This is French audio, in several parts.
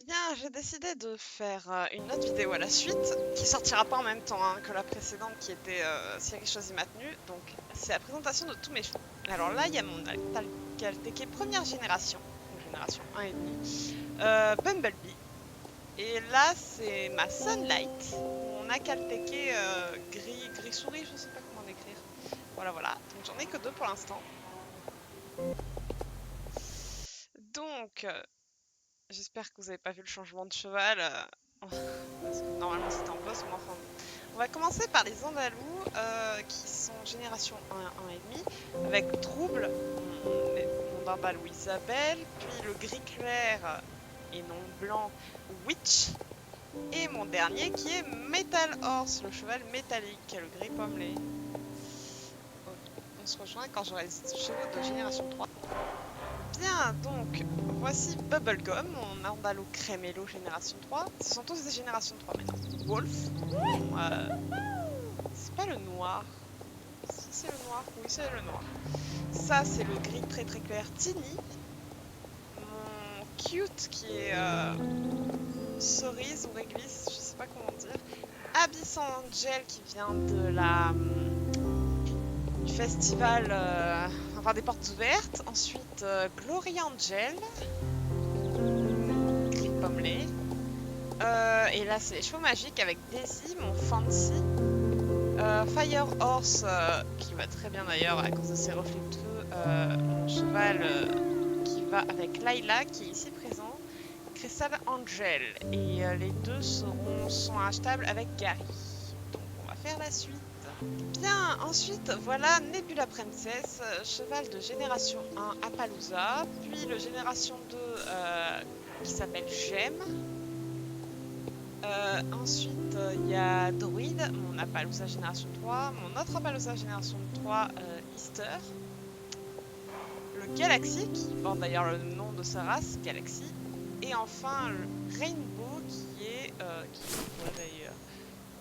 Bien, j'ai décidé de faire une autre vidéo à la suite, qui sortira pas en même temps hein, que la précédente qui était Cyril choisit ma tenue. Donc, c'est la présentation de tous mes chevaux. Alors là, il y a mon Alcalteque première génération, donc génération 1,5, Bumblebee. Et là, c'est ma Sunlight, mon Alcalteque gris souris, je sais pas comment l'écrire. Voilà, voilà. Donc j'en ai que deux pour l'instant. Donc, j'espère que vous avez pas vu le changement de cheval. Parce que normalement c'était en poste, mais enfin. On va commencer par les Andalous qui sont génération 1, 1,5, avec Trouble, mon Andalou Isabelle, puis le gris clair et non blanc Witch, et mon dernier qui est Metal Horse, le cheval métallique, le gris pommelé. On se rejoint quand j'aurai les chevaux de génération 3. Bien, donc voici Bubblegum, mon Andalou Crémélo génération 3. Ce sont tous des générations 3 maintenant. Wolf, c'est pas le noir. Si c'est le noir, oui c'est le noir. Ça c'est le gris très très clair Tini. Mon cute qui est cerise ou réglisse, je sais pas comment dire. Abyss Angel qui vient de la du festival, enfin des portes ouvertes. Ensuite Glory Angel, gris pommelé. Et là c'est les chevaux magiques avec Daisy, mon fancy. Fire Horse, qui va très bien d'ailleurs à cause de ses reflets de feu. Mon cheval qui va avec Layla, qui est ici présent. Crystal Angel. Et les deux sont achetables avec Gary. Donc on va faire la suite. Bien, ensuite voilà Nebula Princess, cheval de génération 1 Appaloosa. Puis le génération 2 qui s'appelle Gem. Ensuite, il y a Druid, mon Appaloosa génération 3, mon autre Appaloosa génération 3, Easter, le Galaxy, qui porte d'ailleurs le nom de sa race, Galaxy, et enfin le Rainbow, qui est quoi d'ailleurs?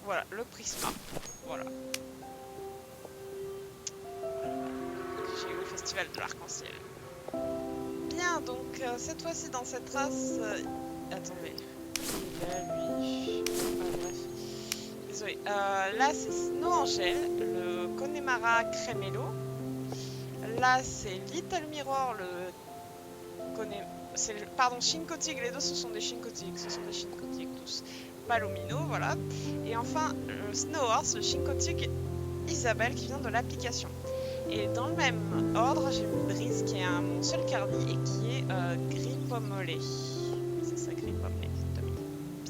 Voilà, le Prisma. Voilà. J'ai eu le festival de l'arc-en-ciel. Bien, donc cette fois-ci dans cette race, attendez. Là, lui. Ah, bref. Désolé. Là, c'est Snow Angel, le Connemara Crémélo. Là, c'est Little Mirror, pardon, Shinkotig. Les deux, ce sont des Shinkotig. Ce sont des Shinkotig tous. Palomino, voilà. Et enfin, le Snow Horse, le Shinkotig Isabelle, qui vient de l'application. Et dans le même ordre, j'ai mis Breeze, qui est mon seul cardi et qui est gris pommelé. C'est ça, gris pommelé.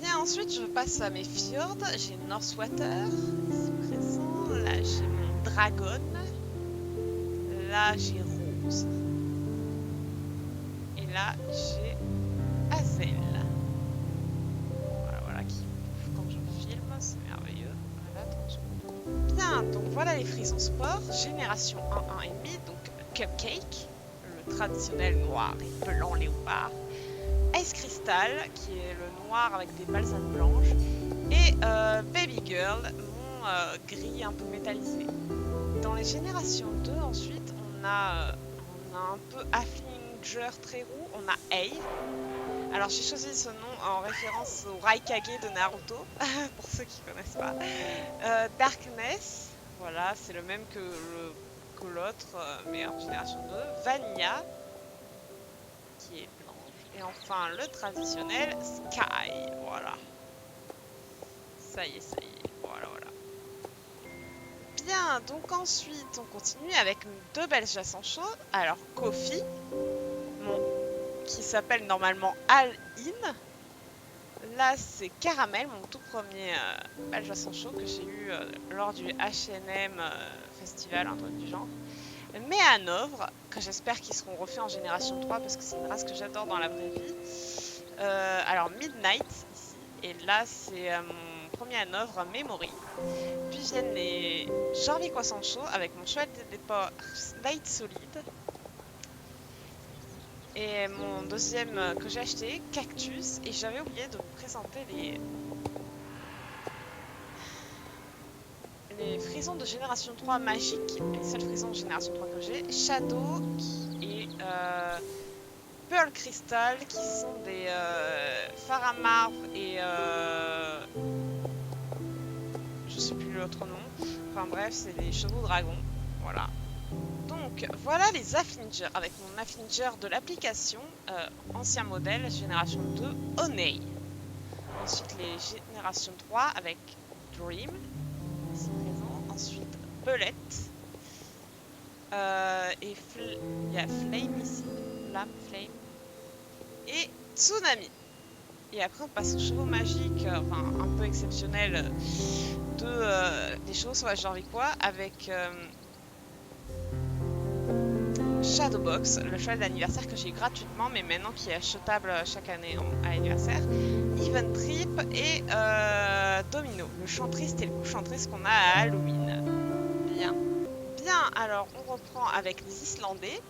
Bien, ensuite je passe à mes fjords. J'ai Northwater, ici présent. Là j'ai mon Dragon. Là j'ai Rose. Et là j'ai Hazel. Voilà, voilà, qui quand je filme, c'est merveilleux. Voilà, 30 secondes. Bien, donc voilà les frisons sport. Génération 1, 1,5, donc Cupcake, le traditionnel noir et blanc léopard. Ice Crystal, qui est le noir avec des balsanes blanches, et Baby Girl, mon gris un peu métallisé. Dans les générations 2, ensuite, on a un peu Afflinger très roux, on a Ei. Alors j'ai choisi ce nom en référence au Raikage de Naruto, pour ceux qui ne connaissent pas. Darkness, voilà, c'est le même que l'autre, mais en génération 2. Vanilla, qui est et enfin, le traditionnel Sky. Voilà. Ça y est, voilà, voilà. Bien, donc ensuite, on continue avec deux Belges à sang chaud. Alors, Kofi, qui s'appelle normalement All-In. Là, c'est Caramel, mon tout premier Belge à sang chaud que j'ai eu lors du H&M Festival, un truc du genre. Mais à Hanovre, que j'espère qu'ils seront refaits en génération 3 parce que c'est une race que j'adore dans la vraie vie. Alors Midnight ici, et là c'est mon premier Hanovre Memory. Puis viennent les Jorvik Sancho avec mon cheval de départ Light Solid. Et mon deuxième que j'ai acheté, Cactus, et j'avais oublié de vous présenter les frisons de génération 3 magiques, les seuls frisons de génération 3 que j'ai. Shadow et Pearl Crystal, qui sont des Clara Marv et je sais plus l'autre nom. Enfin bref, c'est les chevaux dragons. Voilà. Donc voilà les Afflingers avec mon Afflinger de l'application ancien modèle génération 2 Onei. Ensuite les générations 3 avec Dream, ici présent. Ensuite Belette. Et il y a Flame ici. Flame. Et Tsunami. Et après on passe aux chevaux magiques, enfin un peu exceptionnels des chevaux sauvages norvégiens avec Shadowbox, le cheval d'anniversaire que j'ai gratuitement, mais maintenant qui est achetable chaque année à l'anniversaire. Even Trip et Domino, le chant triste et le coup chant triste qu'on a à Halloween. Bien. Bien, alors on reprend avec les Islandais.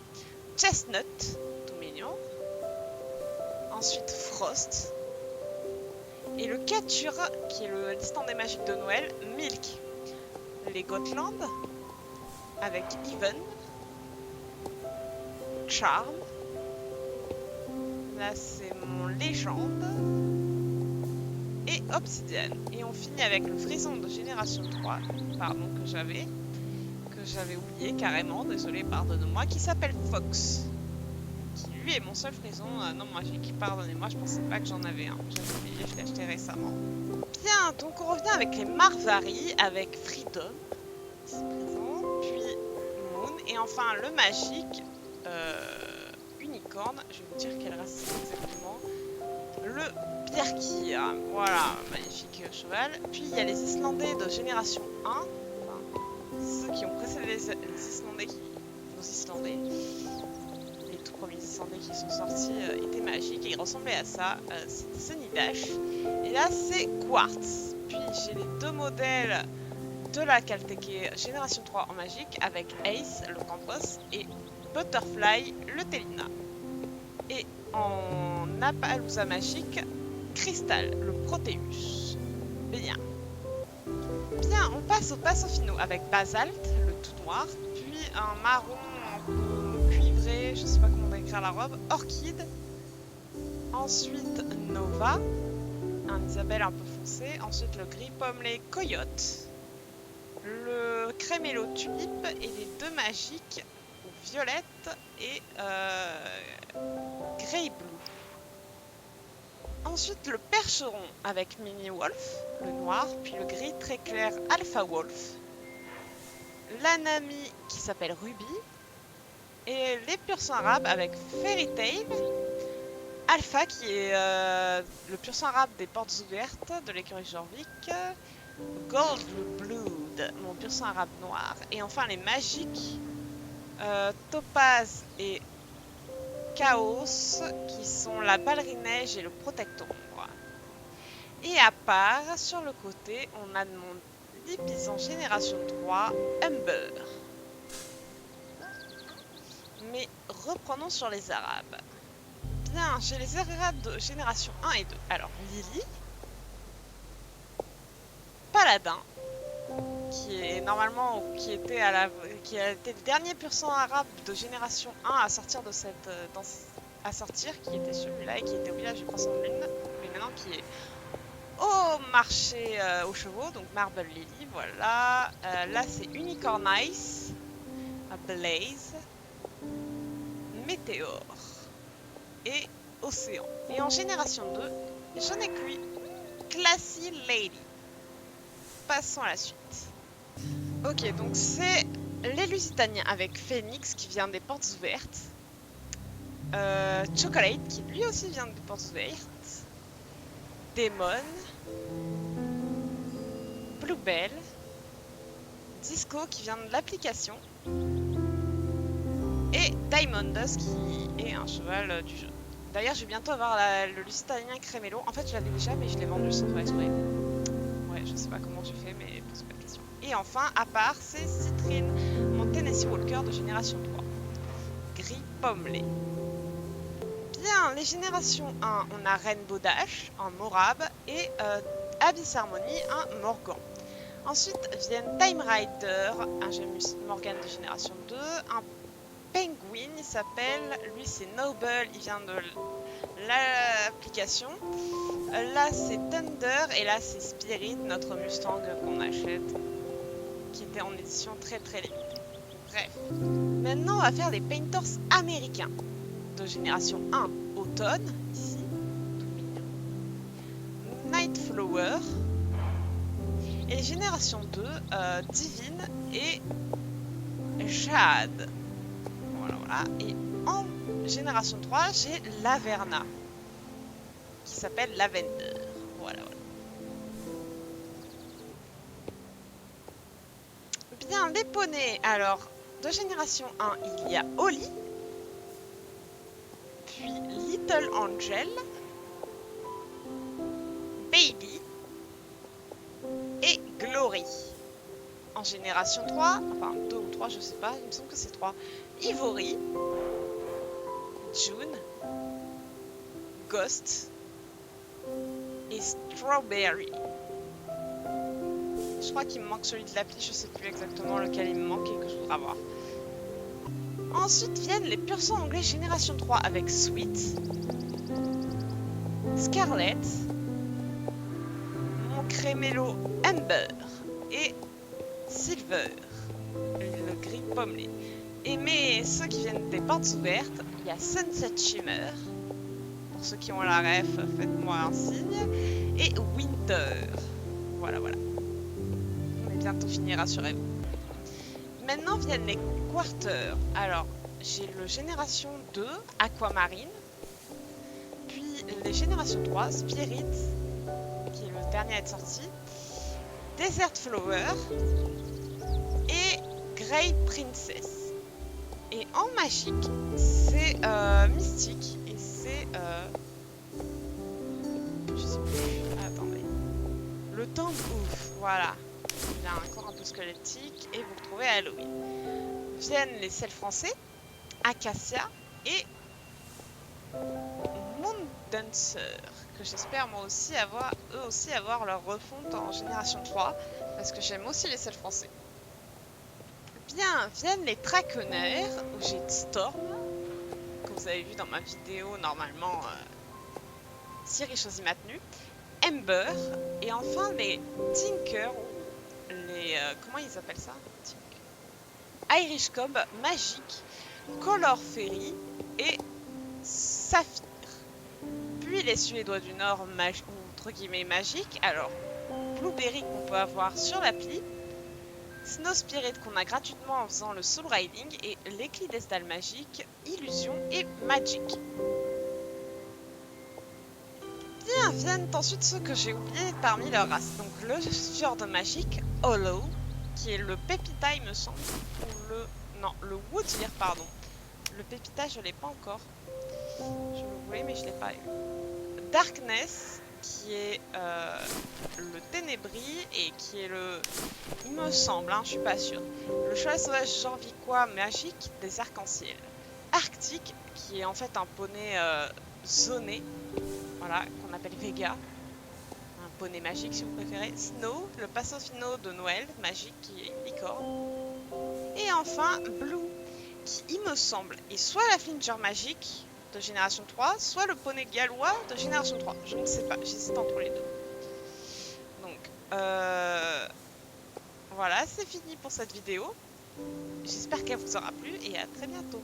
Chestnut, tout mignon. Ensuite Frost. Et le Cature, qui est le l'Islandais magique de Noël, Milk. Les Gotland, avec Even. Charm. Là c'est mon légende. Et Obsidian. Et on finit avec le frison de génération 3, pardon, que j'avais oublié carrément, désolé, pardonnez-moi, qui s'appelle Fox. Qui lui est mon seul frison non magique, pardonnez-moi, je pensais pas que j'en avais un. J'avais oublié, je l'ai acheté récemment. Bien, donc on revient avec les Marvari, avec Freedom, ici présent, puis Moon, et enfin le magique unicorne, je vais vous dire quelle race c'est exactement, le Bjerkir, voilà, magnifique cheval. Puis il y a les Islandais de génération 1, enfin, ceux qui ont précédé les Islandais, nos Islandais, les tout premiers Islandais qui sont sortis étaient magiques et ils ressemblaient à ça, c'était Sonidash, et là c'est Quartz. Puis j'ai les deux modèles de la Calteke génération 3 en magique avec Ace, le Campos, et Butterfly, le Télina. Et en Appaloosa magique, Crystal, le Proteus. Bien. Bien, on passe aux passeaux finaux avec Basalt, le tout noir, puis un marron un peu cuivré, je sais pas comment décrire la robe, Orchid. Ensuite Nova, un Isabelle un peu foncé. Ensuite le gris pommelé Coyote, le crémello Tulipe et les deux magiques Violette et Grey Blue. Ensuite le percheron avec Mini Wolf, le noir, puis le gris très clair Alpha Wolf, l'Anami qui s'appelle Ruby, et les pur sang arabe avec Fairy Tail, Alpha qui est le pur sang arabe des portes ouvertes de l'écurie Jorvik, Gold Blood, mon pur sang arabe noir, et enfin les magiques Topaz et Chaos qui sont la ballerine neige et le protectombre. Et à part, sur le côté, on a mon Lipizan génération 3, Humber. Mais reprenons sur les arabes. Bien, j'ai les arabes de génération 1 et 2. Alors, Lily, Paladin, qui est normalement, qui a été le dernier pur sang arabe de génération 1 à sortir de cette, qui était celui-là et qui était au village du Croissant de Lune, mais maintenant qui est au marché aux chevaux, donc Marble Lily, voilà. Là c'est Unicorn Ice, Blaze, Météore et Océan. Et en génération 2, j'en ai que lui, Classy Lady. Passons à la suite. Ok, donc c'est les Lusitaniens avec Phoenix qui vient des portes ouvertes. Chocolate qui lui aussi vient des portes ouvertes. Demon. Bluebell. Disco qui vient de l'application. Et Diamond Dust qui est un cheval du jeu. D'ailleurs, je vais bientôt avoir le Lusitanien Crémello. En fait, je l'avais déjà, mais je l'ai vendu sans faire exprès. Ouais, je sais pas comment j'ai fait, mais pose pas de question. Et enfin, à part, c'est Citrine, mon Tennessee Walker de génération 3. Gris pommelé. Bien, les générations 1, on a Rainbow Dash, un Morab, et Abyss Harmony, un Morgan. Ensuite viennent Time Rider, un Gemus Morgan de génération 2, un Penguin, il s'appelle, lui c'est Noble, il vient de l'application. Là c'est Thunder et là c'est Spirit, notre Mustang qu'on achète, qui était en édition très très limitée. Bref, maintenant on va faire des painters américains de génération 1 automne, ici, tout mignon. Nightflower, et génération 2 Divine et Jade. Voilà. Et en génération 3 j'ai Laverna, qui s'appelle Lavender. Voilà. Bien, les poneys. Alors, de génération 1, il y a Holly, puis Little Angel, Baby et Glory. En génération 3, enfin 2 ou 3, je sais pas, il me semble que c'est 3. Ivory, June, Ghost et Strawberry. Je crois qu'il me manque celui de l'appli, je sais plus exactement lequel il me manque et que je voudrais avoir. Ensuite viennent les pur sang anglais génération 3 avec Sweet, Scarlett, mon crémello Amber et Silver, le gris pommelé. Et ceux qui viennent des portes ouvertes, il y a Sunset Shimmer, pour ceux qui ont la ref, faites-moi un signe, et Winter. Voilà. On est bientôt fini, rassurez-vous. Maintenant viennent les quarters. Alors, j'ai le génération 2, Aquamarine, puis les générations 3, Spirit, qui est le dernier à être sorti, Desert Flower et Grey Princess. Et en magique, c'est mystique et c'est je sais plus, attendez, le temps ouf, voilà. Il a un corps un peu squelettique et vous retrouvez à Halloween. Viennent les sels français, Acacia et Moondancer, que j'espère moi aussi avoir, eux aussi avoir leur refonte en génération 3, parce que j'aime aussi les sels français. Bien, viennent les Traqueneurs, où j'ai Storm, que vous avez vu dans ma vidéo normalement, Siri choisit ma tenue, Ember, et enfin les Tinker, les... comment ils appellent ça? Irish Cob, Magique, Color Fairy et Saphir. Puis les Suédois du Nord, entre guillemets magiques, alors Blueberry qu'on peut avoir sur l'appli, Snow Spirit qu'on a gratuitement en faisant le Soul Riding et l'Éclidestal Magique, Illusion et Magic. Bien, viennent ensuite ceux que j'ai oubliés parmi leurs races. Donc le Fjord Magique, Hollow, qui est le Pépita il me semble, ou le Woodyear pardon. Le Pépita je l'ai pas encore. Je le voulais mais je l'ai pas eu. Darkness, qui est le Ténébris et qui est le... Il me semble, hein, je suis pas sûre. Le cheval sauvage Jorviquois magique des arcs-en-ciel. Arctique, qui est en fait un poney zoné, voilà, qu'on appelle Vega. Un poney magique si vous préférez. Snow, le Passofino de Noël magique qui est une licorne. Et enfin Blue, qui il me semble est soit la Flinger magique de génération 3, soit le poney gallois de génération 3. Je ne sais pas, j'hésite entre les deux. Donc, voilà, c'est fini pour cette vidéo. J'espère qu'elle vous aura plu et à très bientôt.